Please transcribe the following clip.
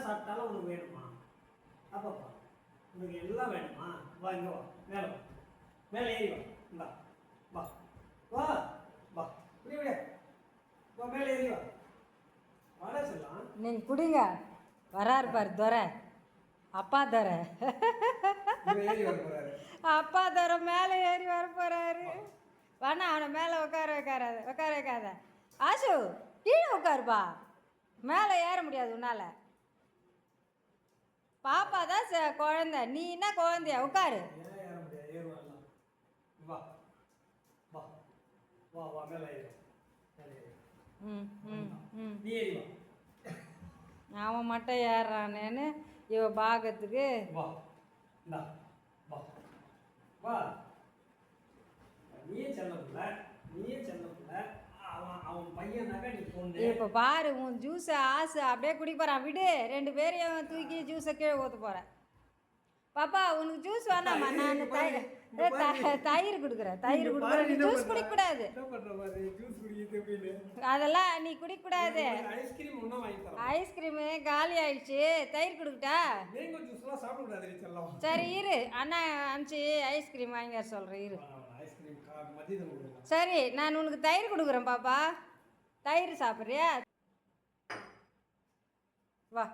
சாப்பிட்டாலும் உனக்கு வேணுமா? அப்பப்பா உனக்கு எல்லாம் வேணுமா? வா இங்கே வா, மேலே வா, மேலே ஏறி வா, இந்தா வா வா வா, இப்படி விட வா, மேலே ஏறி வா, வாடா சொல்லலாம். நீங்கள் குடிங்க. வராரு பாரு துரை, அப்பா துரை. ஏறி வர போறாரு. அப்பா துரை மேலே ஏறி வர போகிறாரு. வேணா அவனை மேலே உட்கார வைக்காத. ஆசு கீழே உட்காருப்பா, மேலே ஏற முடியாது உன்னால். பாப்பா தான் குழந்தை, நீ என்ன குழந்தையா? உட்காரு. ஏன் ஏற முடியாது? ஏறுவாங்கலாம். வா வா வா வா, மேலே ஏறி மேலே ஏறி. ம் ம் ம். நீ ஏறி வா. அவன் மட்டும் ஏறுறானேன்னு இவ பாகத்துக்கு. வா இந்தா வா வா, நீயே செல்ல பிள்ளை, நீயே செல்ல பிள்ளை. அவன் அவன் பையனாக்கா நீ பொண்ணு. இப்போ பாரு உன் ஜூஸை ஆசை அப்படியே குடிக்க போகிறான். விடு, 2 பேரையும் தூக்கி ஜூஸை கீழே ஊற்ற போகிறேன். பாப்பா உனக்கு ஜூஸ் வேணாமா? நான் தயிர் கொடுக்குறேன், தயிர் கொடுக்குறேன். நீ ஜூஸ் குடிக்கக்கூடாது. அதெல்லாம் நீ குடிக்கக்கூடாது. ஐஸ்கிரீம் ஒன்றும் வாங்கி தரேன். ஐஸ்கிரீமு காலி ஆயிடுச்சு, தயிர் கொடுக்கட்டா? மேங்கோ ஜூஸ்லாம் சாப்பிடக்கூடாது செல்லம். சரி இரு, அண்ணா அனுப்பிச்சி ஐஸ்கிரீம் வாங்கி வர சொல்கிறேன் இரு. ஐஸ்கிரீம் மதியம் கொடுக்கலாம். சரி நான் உனக்கு தயிர் கொடுக்குறேன் பாப்பா. தயிர் சாப்பிட்றியா? வா.